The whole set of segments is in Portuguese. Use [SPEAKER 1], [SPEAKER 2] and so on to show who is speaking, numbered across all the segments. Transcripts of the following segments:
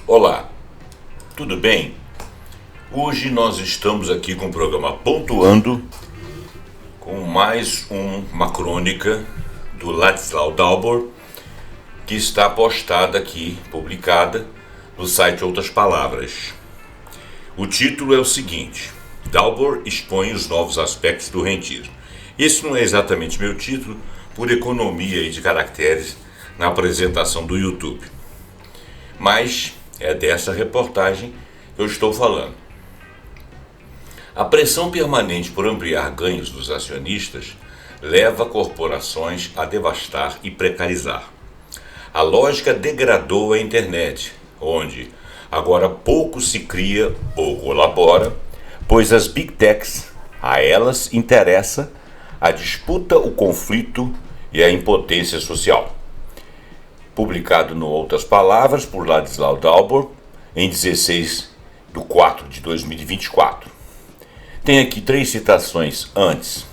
[SPEAKER 1] Olá, tudo bem? Hoje nós estamos aqui com o programa Pontuando, com mais uma crônica do Ladislau Dalbor, que está postada aqui, publicada, no site Outras Palavras. O título é o seguinte: Dalbor expõe os novos aspectos do rentismo. Esse não é exatamente meu título, por economia de caracteres na apresentação do YouTube. Mas é dessa reportagem que eu estou falando. A pressão permanente por ampliar ganhos dos acionistas leva corporações a devastar e precarizar. A lógica degradou a internet, onde agora pouco se cria ou colabora, pois as Big Techs, a elas interessa a disputa, o conflito e a impotência social. Publicado no Outras Palavras por Ladislau Dalbor, em 16 de 4 de 2024. Tem aqui 3 citações antes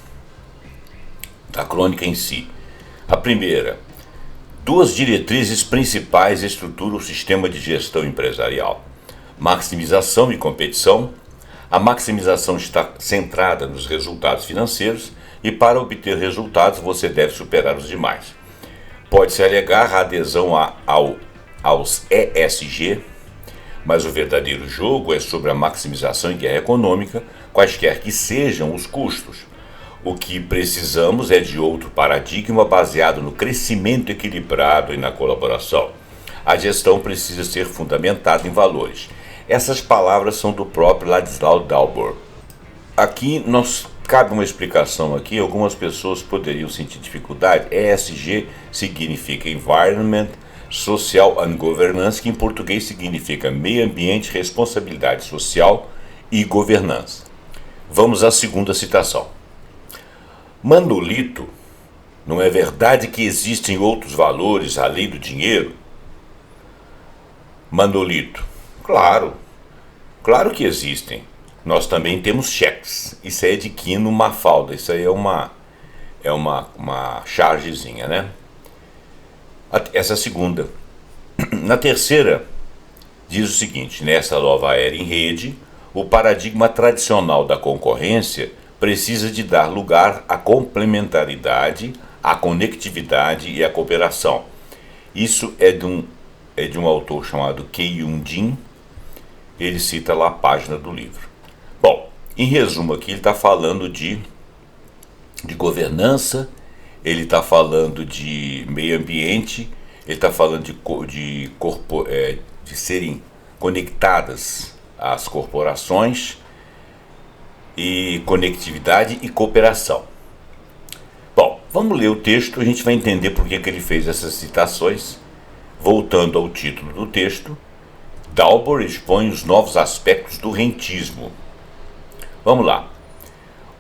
[SPEAKER 1] da crônica em si. A primeira: 2 diretrizes principais estruturam o sistema de gestão empresarial: maximização e competição. A maximização está centrada nos resultados financeiros e, para obter resultados, você deve superar os demais. Pode-se alegar a adesão aos ESG, mas o verdadeiro jogo é sobre a maximização e guerra econômica, quaisquer que sejam os custos. O que precisamos é de outro paradigma baseado no crescimento equilibrado e na colaboração. A gestão precisa ser fundamentada em valores. Essas palavras são do próprio Ladislau Dalbor. Aqui cabe uma explicação aqui, algumas pessoas poderiam sentir dificuldade. ESG significa Environment, Social and Governance, que em português significa Meio Ambiente, Responsabilidade Social e Governança. Vamos à segunda citação. Manolito, não é verdade que existem outros valores além do dinheiro? Manolito, claro que existem. Nós também temos cheques. Isso aí é de Quino Mafalda. Isso aí é uma chargezinha, né? Essa é a segunda. Na terceira, diz o seguinte: nessa nova era em rede, o paradigma tradicional da concorrência precisa de dar lugar à complementaridade, à conectividade e à cooperação. Isso é de um autor chamado Kei-Yoon Jin. Ele cita lá a página do livro. Bom, em resumo aqui, ele está falando de governança, ele está falando de meio ambiente, ele está falando de serem conectadas às corporações, e conectividade e cooperação. Bom, vamos ler o texto, a gente vai entender por que ele fez essas citações. Voltando ao título do texto, Dalbor expõe os novos aspectos do rentismo. Vamos lá.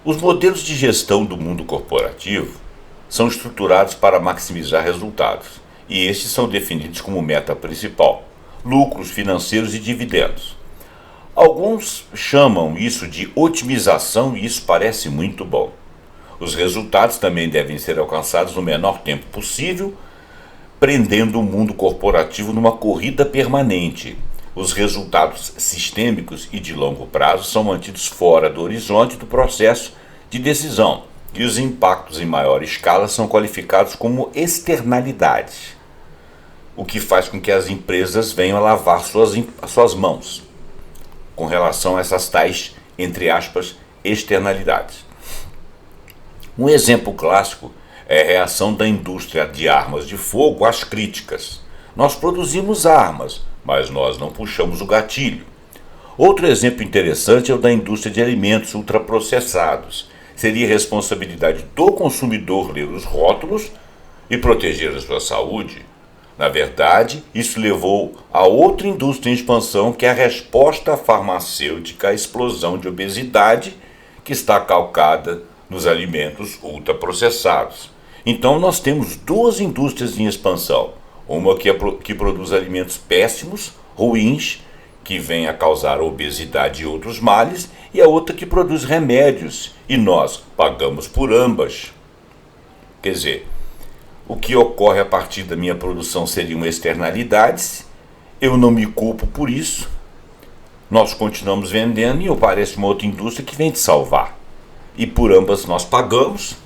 [SPEAKER 1] Os modelos de gestão do mundo corporativo são estruturados para maximizar resultados, e estes são definidos como meta principal: lucros financeiros e dividendos. Alguns chamam isso de otimização e isso parece muito bom. Os resultados também devem ser alcançados no menor tempo possível, prendendo o mundo corporativo numa corrida permanente. Os resultados sistêmicos e de longo prazo são mantidos fora do horizonte do processo de decisão, e os impactos em maior escala são qualificados como externalidades, o que faz com que as empresas venham a lavar suas mãos com relação a essas tais, entre aspas, externalidades. Um exemplo clássico é a reação da indústria de armas de fogo às críticas. Nós produzimos armas, mas nós não puxamos o gatilho. Outro exemplo interessante é o da indústria de alimentos ultraprocessados. Seria responsabilidade do consumidor ler os rótulos e proteger a sua saúde. Na verdade, isso levou a outra indústria em expansão, que é a resposta farmacêutica à explosão de obesidade que está calcada nos alimentos ultraprocessados. Então nós temos 2 indústrias em expansão. Uma que produz alimentos péssimos, ruins, que vem a causar obesidade e outros males, e a outra que produz remédios, e nós pagamos por ambas. Quer dizer, o que ocorre a partir da minha produção seriam externalidades, Eu não me culpo por isso. Nós continuamos vendendo e aparece uma outra indústria que vem te salvar. E por ambas nós pagamos.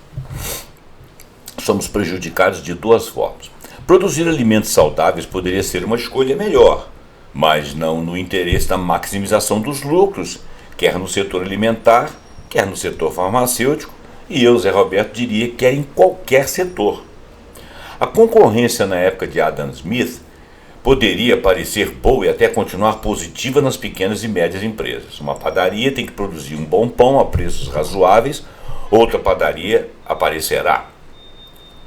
[SPEAKER 1] Somos prejudicados de duas formas. Produzir alimentos saudáveis poderia ser uma escolha melhor, mas não no interesse da maximização dos lucros, quer no setor alimentar, quer no setor farmacêutico, e eu, Zé Roberto, diria que é em qualquer setor. A concorrência na época de Adam Smith poderia parecer boa e até continuar positiva nas pequenas e médias empresas. Uma padaria tem que produzir um bom pão a preços razoáveis, outra padaria aparecerá.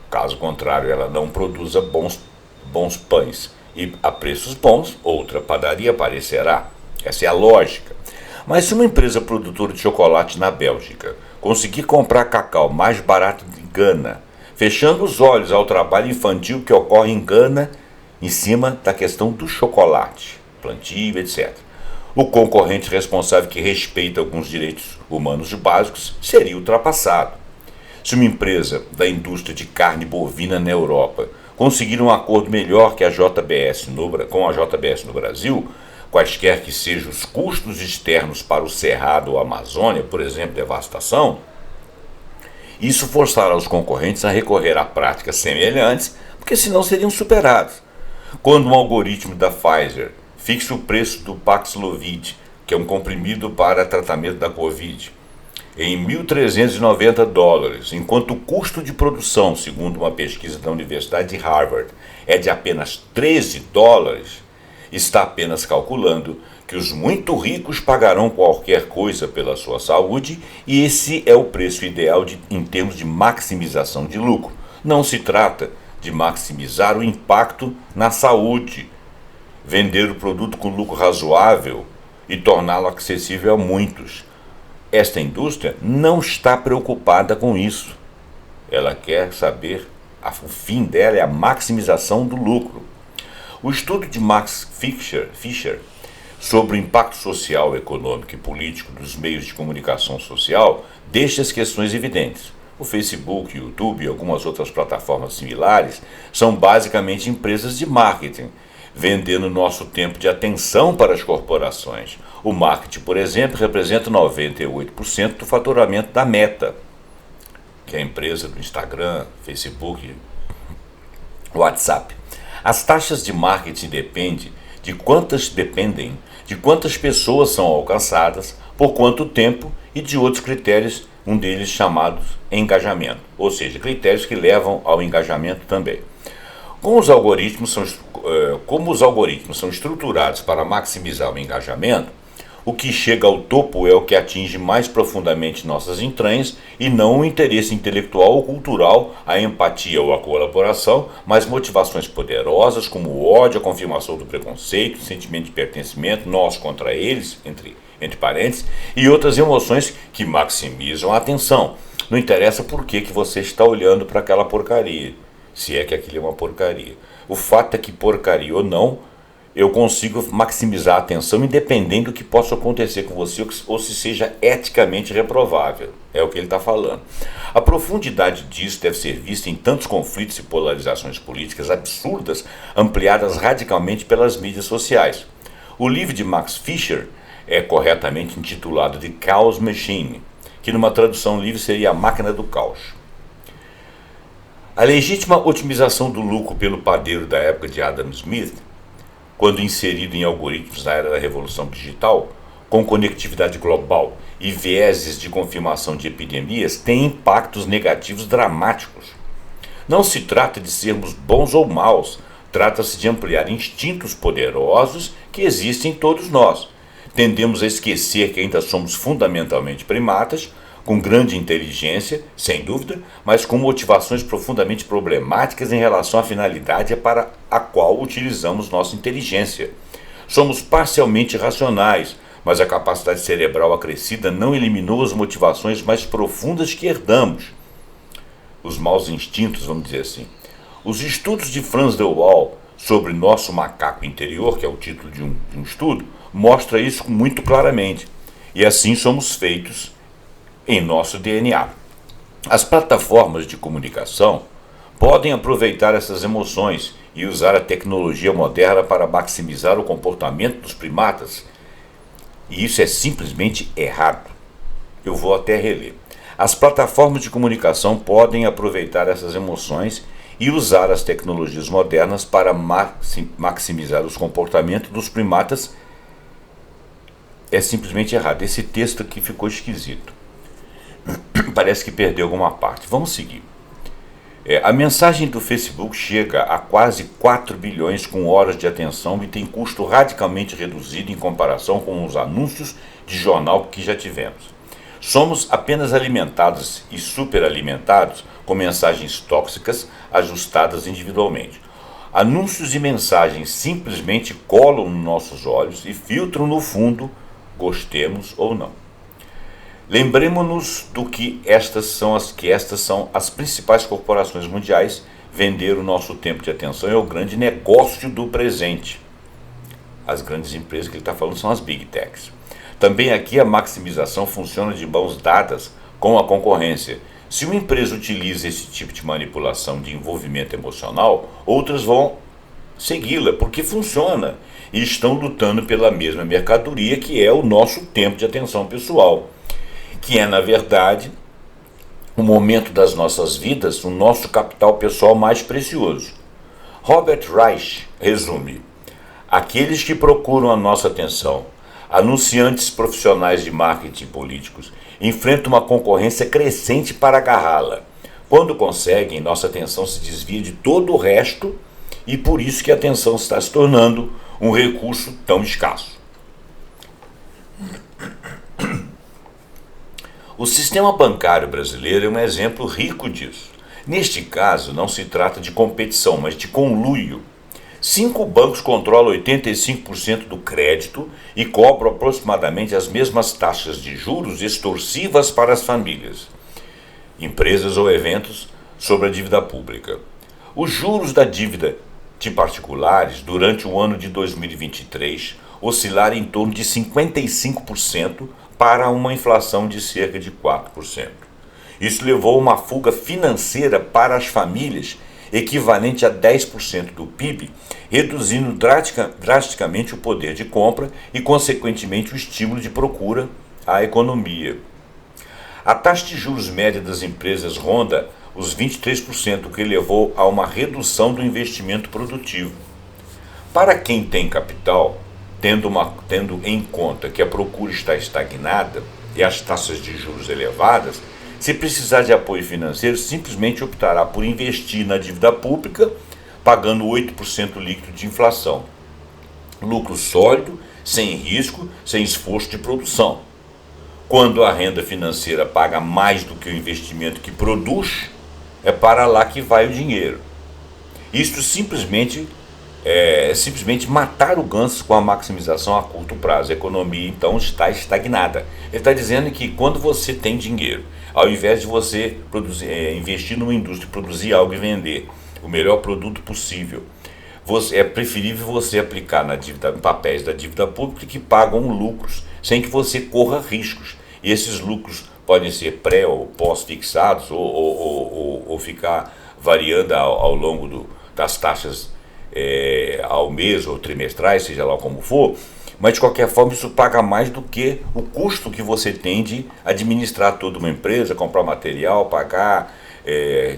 [SPEAKER 1] Caso contrário, ela não produza bons pães e a preços bons, outra padaria aparecerá. Essa é a lógica. Mas se uma empresa produtora de chocolate na Bélgica conseguir comprar cacau mais barato de Gana, fechando os olhos ao trabalho infantil que ocorre em Gana, em cima da questão do chocolate, plantio, etc., o concorrente responsável que respeita alguns direitos humanos básicos seria ultrapassado. Se uma empresa da indústria de carne bovina na Europa conseguir um acordo melhor que com a JBS no Brasil, quaisquer que sejam os custos externos para o Cerrado ou a Amazônia, por exemplo, devastação, isso forçará os concorrentes a recorrer a práticas semelhantes, porque senão seriam superados. Quando um algoritmo da Pfizer fixa o preço do Paxlovid, que é um comprimido para tratamento da Covid, em $1.390, enquanto o custo de produção, segundo uma pesquisa da Universidade de Harvard, é de apenas $13, está apenas calculando que os muito ricos pagarão qualquer coisa pela sua saúde e esse é o preço ideal em termos de maximização de lucro. Não se trata de maximizar o impacto na saúde, vender o produto com lucro razoável e torná-lo acessível a muitos. Esta indústria não está preocupada com isso. Ela quer saber, o fim dela é a maximização do lucro. O estudo de Max Fischer sobre o impacto social, econômico e político dos meios de comunicação social deixa as questões evidentes. O Facebook, o YouTube e algumas outras plataformas similares são basicamente empresas de marketing, vendendo nosso tempo de atenção para as corporações. O marketing, por exemplo, representa 98% do faturamento da Meta, que é a empresa do Instagram, Facebook, WhatsApp. As taxas de marketing dependem de quantas pessoas são alcançadas, por quanto tempo e de outros critérios, um deles chamado engajamento, ou seja, critérios que levam ao engajamento também. Como os algoritmos são estruturados para maximizar o engajamento, o que chega ao topo é o que atinge mais profundamente nossas entranhas e não o interesse intelectual ou cultural, a empatia ou a colaboração, mas motivações poderosas como o ódio, a confirmação do preconceito, o sentimento de pertencimento, nós contra eles, entre parênteses, e outras emoções que maximizam a atenção. Não interessa por que você está olhando para aquela porcaria, se é que aquilo é uma porcaria. O fato é que porcaria ou não, eu consigo maximizar a atenção independente do que possa acontecer com você ou se seja eticamente reprovável. É o que ele está falando. A profundidade disso deve ser vista em tantos conflitos e polarizações políticas absurdas, ampliadas radicalmente pelas mídias sociais. O livro de Max Fischer é corretamente intitulado de Chaos Machine, que numa tradução livre seria a máquina do caos. A legítima otimização do lucro pelo padeiro da época de Adam Smith, quando inserido em algoritmos na era da revolução digital, com conectividade global e vieses de confirmação de epidemias, tem impactos negativos dramáticos. Não se trata de sermos bons ou maus, trata-se de ampliar instintos poderosos que existem em todos nós. Tendemos a esquecer que ainda somos fundamentalmente primatas, com grande inteligência, sem dúvida, mas com motivações profundamente problemáticas em relação à finalidade para a qual utilizamos nossa inteligência. Somos parcialmente racionais, mas a capacidade cerebral acrescida não eliminou as motivações mais profundas que herdamos. Os maus instintos, vamos dizer assim. Os estudos de Franz de Waal sobre nosso macaco interior, que é o título de um estudo, mostra isso muito claramente. E assim somos feitos em nosso DNA. As plataformas de comunicação podem aproveitar essas emoções e usar a tecnologia moderna para maximizar o comportamento dos primatas. E isso é simplesmente errado. Eu vou até reler. As plataformas de comunicação podem aproveitar essas emoções e usar as tecnologias modernas para maximizar os comportamentos dos primatas. É simplesmente errado. Esse texto aqui ficou esquisito. Parece que perdeu alguma parte. Vamos seguir. A mensagem do Facebook chega a quase 4 bilhões com horas de atenção e tem custo radicalmente reduzido em comparação com os anúncios de jornal que já tivemos. Somos apenas alimentados e superalimentados com mensagens tóxicas ajustadas individualmente. Anúncios e mensagens simplesmente colam nos nossos olhos e filtram no fundo, gostemos ou não. Lembremos-nos do que estas são as principais corporações mundiais. Vender o nosso tempo de atenção é o grande negócio do presente. As grandes empresas que ele está falando são as Big Techs. Também aqui a maximização funciona de mãos dadas com a concorrência. Se uma empresa utiliza esse tipo de manipulação de envolvimento emocional, outras vão segui-la, porque funciona e estão lutando pela mesma mercadoria, que é o nosso tempo de atenção pessoal, que é, na verdade, o momento das nossas vidas, o nosso capital pessoal mais precioso. Robert Reich resume: aqueles que procuram a nossa atenção, anunciantes profissionais de marketing políticos, enfrentam uma concorrência crescente para agarrá-la. Quando conseguem, nossa atenção se desvia de todo o resto e por isso que a atenção está se tornando um recurso tão escasso. O sistema bancário brasileiro é um exemplo rico disso. Neste caso, não se trata de competição, mas de conluio. 5 bancos controlam 85% do crédito e cobram aproximadamente as mesmas taxas de juros extorsivas para as famílias, empresas ou eventos sobre a dívida pública. Os juros da dívida de particulares durante o ano de 2023 oscilaram em torno de 55% para uma inflação de cerca de 4%. Isso levou a uma fuga financeira para as famílias equivalente a 10% do PIB, reduzindo drasticamente o poder de compra e, consequentemente, o estímulo de procura à economia. A taxa de juros média das empresas ronda os 23%, o que levou a uma redução do investimento produtivo. Para quem tem capital, tendo em conta que a procura está estagnada e as taxas de juros elevadas, se precisar de apoio financeiro, simplesmente optará por investir na dívida pública, pagando 8% líquido de inflação. Lucro sólido, sem risco, sem esforço de produção. Quando a renda financeira paga mais do que o investimento que produz, é para lá que vai o dinheiro. Isto simplesmente matar o ganso com a maximização a curto prazo. A economia, então, está estagnada. Ele está dizendo que quando você tem dinheiro, ao invés de você investir numa indústria, produzir algo e vender o melhor produto possível, é preferível você aplicar em papéis da dívida pública que pagam lucros sem que você corra riscos. E esses lucros podem ser pré ou pós-fixados ou ficar variando ao longo das taxas ao mês ou trimestrais, seja lá como for, mas de qualquer forma isso paga mais do que o custo que você tem de administrar toda uma empresa, comprar material, pagar,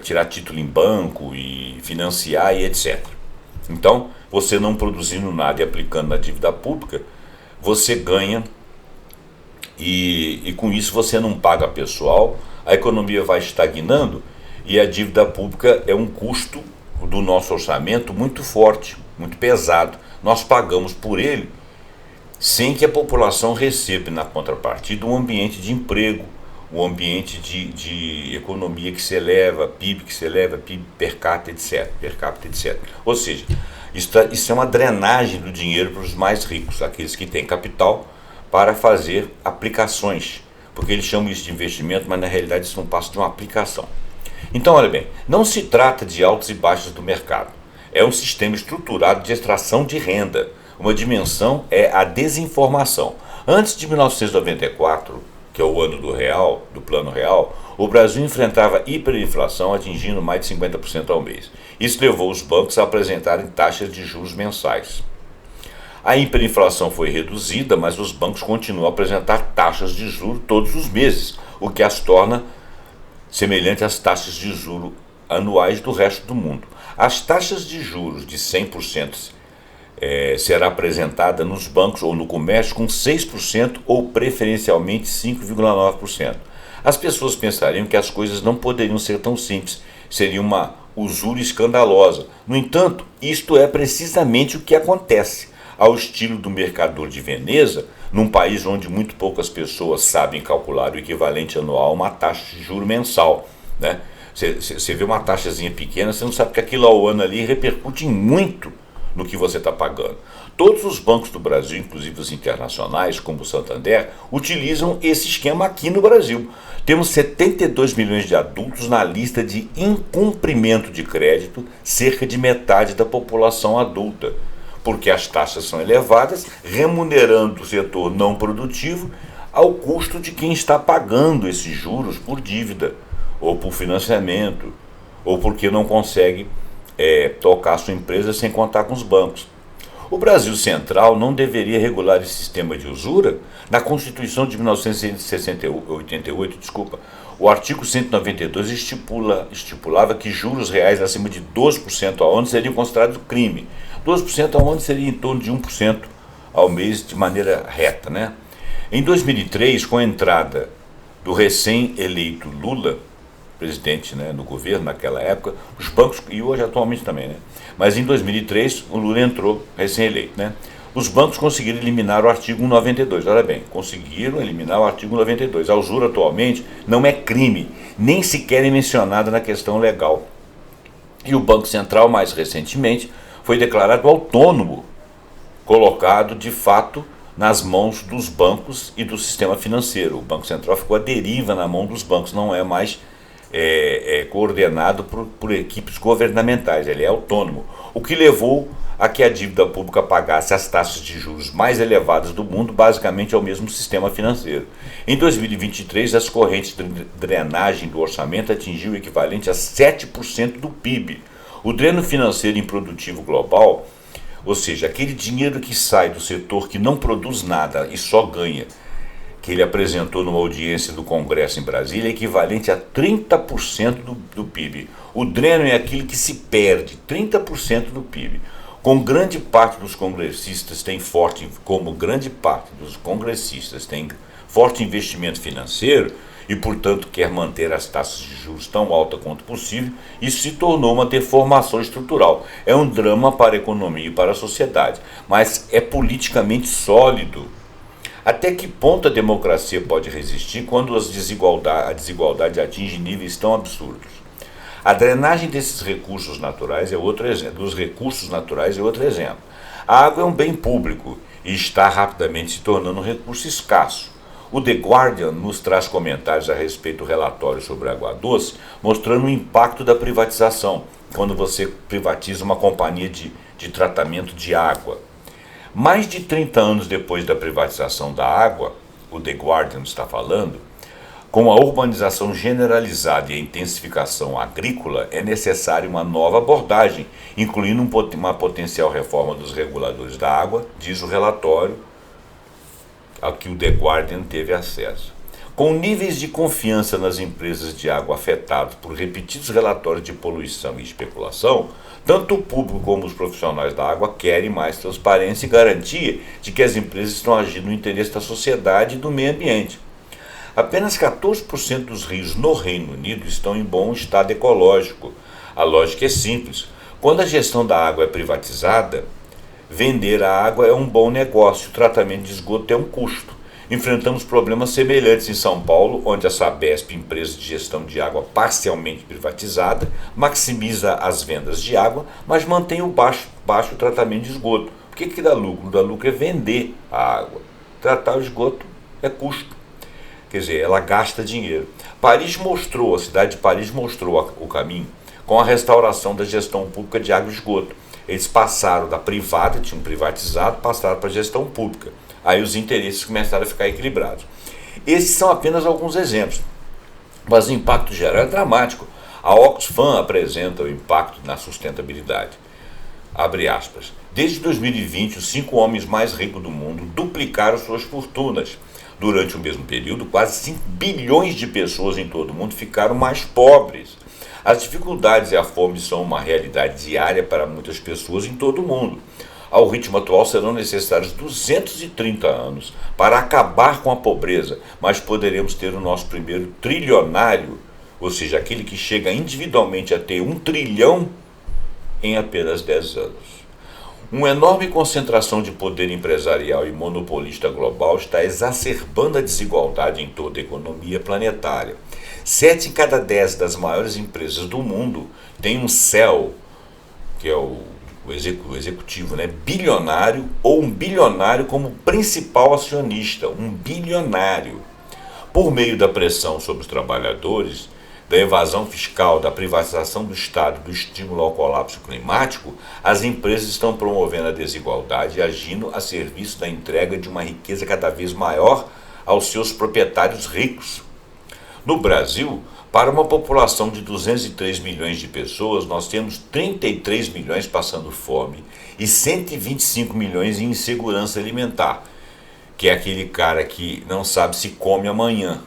[SPEAKER 1] tirar título em banco e financiar e etc. Então, você não produzindo nada e aplicando na dívida pública, você ganha e com isso você não paga pessoal, a economia vai estagnando e a dívida pública é um custo do nosso orçamento muito forte, muito pesado. Nós pagamos por ele sem que a população receba na contrapartida um ambiente de emprego, um ambiente de economia que se eleva, PIB que se eleva, PIB per capita, etc. Ou seja, isso é uma drenagem do dinheiro para os mais ricos, aqueles que têm capital, para fazer aplicações, porque eles chamam isso de investimento, mas na realidade isso não passa de uma aplicação. Então, olha bem, não se trata de altos e baixos do mercado. É um sistema estruturado de extração de renda. Uma dimensão é a desinformação. Antes de 1994, que é o ano do real, do plano real, o Brasil enfrentava hiperinflação atingindo mais de 50% ao mês. Isso levou os bancos a apresentarem taxas de juros mensais. A hiperinflação foi reduzida, mas os bancos continuam a apresentar taxas de juros todos os meses, o que as torna semelhantes às taxas de juros anuais do resto do mundo. As taxas de juros de 100% será apresentada nos bancos ou no comércio com 6% ou preferencialmente 5,9%. As pessoas pensariam que as coisas não poderiam ser tão simples, seria uma usura escandalosa. No entanto, isto é precisamente o que acontece. Ao estilo do mercador de Veneza, num país onde muito poucas pessoas sabem calcular o equivalente anual a uma taxa de juro mensal, né? Você vê uma taxazinha pequena, você não sabe que aquilo ao ano ali repercute muito no que você está pagando. Todos os bancos do Brasil, inclusive os internacionais, como o Santander, utilizam esse esquema aqui no Brasil. Temos 72 milhões de adultos na lista de incumprimento de crédito, cerca de metade da população adulta, porque as taxas são elevadas, remunerando o setor não produtivo ao custo de quem está pagando esses juros por dívida, ou por financiamento, ou porque não consegue tocar sua empresa sem contar com os bancos. O Brasil Central não deveria regular esse sistema de usura? Na Constituição de 1988, o artigo 192 estipulava que juros reais acima de 12% ao ano seriam considerados crime. 12% ao ano seria em torno de 1% ao mês de maneira reta, né? Em 2003, com a entrada do recém-eleito Lula, presidente, né, no governo naquela época, os bancos, e hoje atualmente também, né? Mas em 2003 o Lula entrou recém-eleito, né? Os bancos conseguiram eliminar o artigo 192, olha bem, conseguiram eliminar o artigo 192. A usura atualmente não é crime, nem sequer é mencionada na questão legal. E o Banco Central, mais recentemente, foi declarado autônomo, colocado de fato nas mãos dos bancos e do sistema financeiro. O Banco Central ficou à deriva na mão dos bancos, não é mais coordenado por equipes governamentais, ele é autônomo, o que levou a que a dívida pública pagasse as taxas de juros mais elevadas do mundo, basicamente ao mesmo sistema financeiro. Em 2023, as correntes de drenagem do orçamento atingiu o equivalente a 7% do PIB. O dreno financeiro improdutivo global, ou seja, aquele dinheiro que sai do setor que não produz nada e só ganha, que ele apresentou numa audiência do Congresso em Brasília, é equivalente a 30% do PIB. O dreno é aquilo que se perde, 30% do PIB. Como grande parte dos congressistas tem forte investimento financeiro e, portanto, quer manter as taxas de juros tão altas quanto possível, isso se tornou uma deformação estrutural. É um drama para a economia e para a sociedade, mas é politicamente sólido. Até que ponto a democracia pode resistir quando a desigualdade atinge níveis tão absurdos? A drenagem desses recursos naturais é outro exemplo. A água é um bem público e está rapidamente se tornando um recurso escasso. O The Guardian nos traz comentários a respeito do relatório sobre a água doce, mostrando o impacto da privatização, quando você privatiza uma companhia de tratamento de água. Mais de 30 anos depois da privatização da água, o The Guardian está falando, com a urbanização generalizada e a intensificação agrícola, é necessária uma nova abordagem, incluindo uma potencial reforma dos reguladores da água, diz o relatório a que o The Guardian teve acesso. Com níveis de confiança nas empresas de água afetados por repetidos relatórios de poluição e especulação, tanto o público como os profissionais da água querem mais transparência e garantia de que as empresas estão agindo no interesse da sociedade e do meio ambiente. Apenas 14% dos rios no Reino Unido estão em bom estado ecológico. A lógica é simples. Quando a gestão da água é privatizada, vender a água é um bom negócio, o tratamento de esgoto é um custo. Enfrentamos problemas semelhantes em São Paulo, onde a Sabesp, empresa de gestão de água parcialmente privatizada, maximiza as vendas de água, mas mantém o baixo tratamento de esgoto. O que dá lucro? Dá lucro é vender a água. Tratar o esgoto é custo. Quer dizer, ela gasta dinheiro. A cidade de Paris mostrou o caminho com a restauração da gestão pública de água e esgoto. Eles passaram da privada, tinham privatizado, passaram para a gestão pública. Aí os interesses começaram a ficar equilibrados. Esses são apenas alguns exemplos, mas o impacto geral é dramático. A Oxfam apresenta o impacto na sustentabilidade. Abre aspas. Desde 2020, os 5 homens mais ricos do mundo duplicaram suas fortunas. Durante o mesmo período, quase 5 bilhões de pessoas em todo o mundo ficaram mais pobres. As dificuldades e a fome são uma realidade diária para muitas pessoas em todo o mundo. Ao ritmo atual serão necessários 230 anos para acabar com a pobreza, mas poderemos ter o nosso primeiro trilionário, ou seja, aquele que chega individualmente a ter 1 trilhão em apenas 10 anos. Uma enorme concentração de poder empresarial e monopolista global está exacerbando a desigualdade em toda a economia planetária. 7 em cada 10 das maiores empresas do mundo têm um CEO, que é o executivo, bilionário ou um bilionário como principal acionista, um bilionário. Por meio da pressão sobre os trabalhadores, da evasão fiscal, da privatização do Estado, do estímulo ao colapso climático, as empresas estão promovendo a desigualdade e agindo a serviço da entrega de uma riqueza cada vez maior aos seus proprietários ricos. No Brasil, para uma população de 203 milhões de pessoas, nós temos 33 milhões passando fome e 125 milhões em insegurança alimentar, que é aquele cara que não sabe se come amanhã.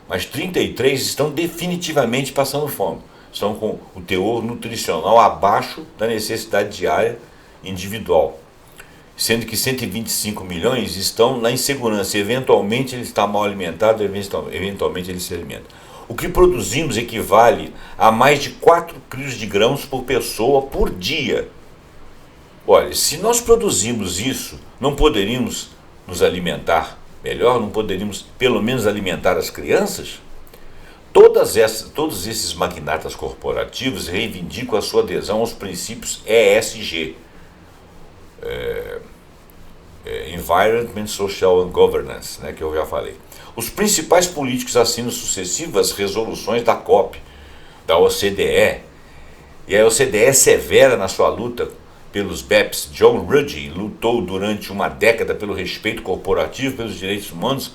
[SPEAKER 1] Mas 33 estão definitivamente passando fome, estão com o teor nutricional abaixo da necessidade diária individual, sendo que 125 milhões estão na insegurança, eventualmente ele está mal alimentado, eventualmente ele se alimenta. O que produzimos equivale a mais de 4 quilos de grãos por pessoa por dia. Olha, se nós produzimos isso, não poderíamos nos alimentar melhor? Não poderíamos, pelo menos, alimentar as crianças? Todos esses magnatas corporativos reivindicam a sua adesão aos princípios ESG, Environment, Social and Governance, que eu já falei. Os principais políticos assinam sucessivas resoluções da COP, da OCDE, e a OCDE é severa na sua luta pelos BEPS. John Ruggie lutou durante uma década pelo respeito corporativo, pelos direitos humanos,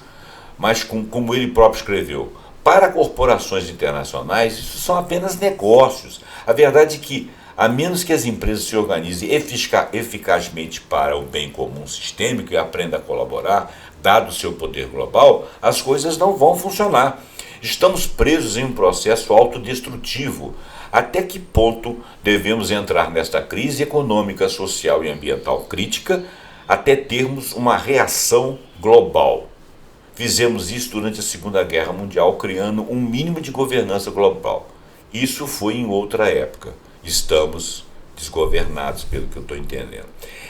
[SPEAKER 1] mas como ele próprio escreveu, para corporações internacionais isso são apenas negócios. A verdade é que, a menos que as empresas se organizem eficazmente para o bem comum sistêmico e aprendam a colaborar, dado o seu poder global, as coisas não vão funcionar. Estamos presos em um processo autodestrutivo. Até que ponto devemos entrar nesta crise econômica, social e ambiental crítica até termos uma reação global? Fizemos isso durante a Segunda Guerra Mundial, criando um mínimo de governança global. Isso foi em outra época. Estamos desgovernados, pelo que eu estou entendendo.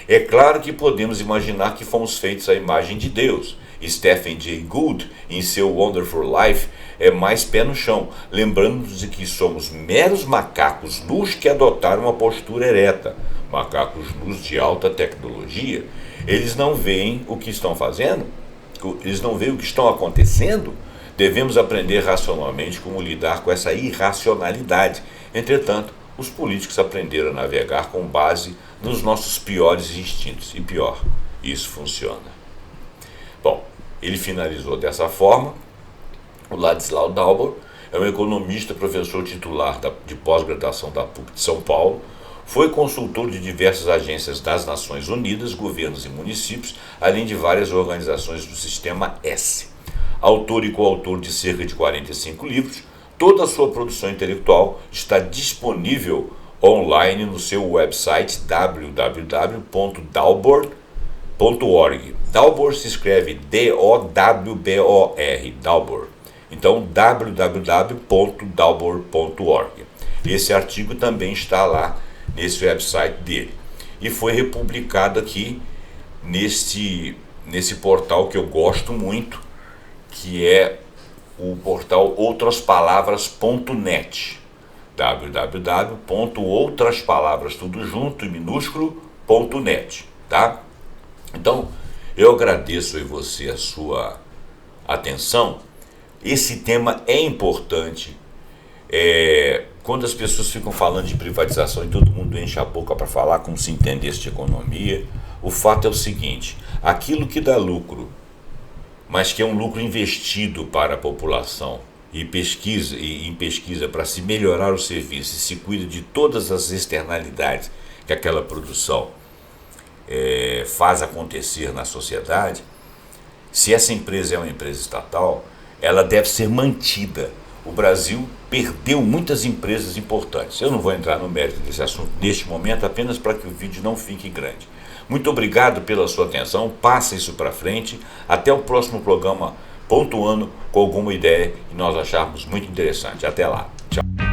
[SPEAKER 1] É claro que podemos imaginar que fomos feitos à imagem de Deus. Stephen Jay Gould, em seu Wonderful Life, é mais pé no chão, lembrando-nos de que somos meros macacos nus que adotaram uma postura ereta, macacos nus de alta tecnologia. Eles não veem o que estão fazendo? Eles não veem o que estão acontecendo? Devemos aprender racionalmente como lidar com essa irracionalidade. Entretanto, os políticos aprenderam a navegar com base nos nossos piores instintos. E pior, isso funciona. Bom, ele finalizou dessa forma. O Ladislau Dalbor é um economista, professor titular de pós-graduação da PUC de São Paulo, foi consultor de diversas agências das Nações Unidas, governos e municípios, além de várias organizações do Sistema S. Autor e coautor de cerca de 45 livros, toda a sua produção intelectual está disponível online no seu website www.dalbor.org. Dalbor se escreve D-O-W-B-O-R, Dalbor. Então, www.dalbor.org. Esse artigo também está lá nesse website dele. E foi republicado aqui nesse portal que eu gosto muito, que é o portal outraspalavras.net. www.outraspalavras, tudo junto e minúsculo.net, tá? Então, eu agradeço a você a sua atenção. Esse tema é importante. Quando as pessoas ficam falando de privatização e todo mundo enche a boca para falar como se entendesse de economia, o fato é o seguinte: aquilo que dá lucro mas que é um lucro investido para a população e em pesquisa para se melhorar o serviço e se cuida de todas as externalidades que aquela produção faz acontecer na sociedade, se essa empresa é uma empresa estatal, ela deve ser mantida. O Brasil perdeu muitas empresas importantes. Eu não vou entrar no mérito desse assunto neste momento, apenas para que o vídeo não fique grande. Muito obrigado pela sua atenção, passa isso para frente. Até o próximo programa, pontuando com alguma ideia que nós acharmos muito interessante. Até lá. Tchau.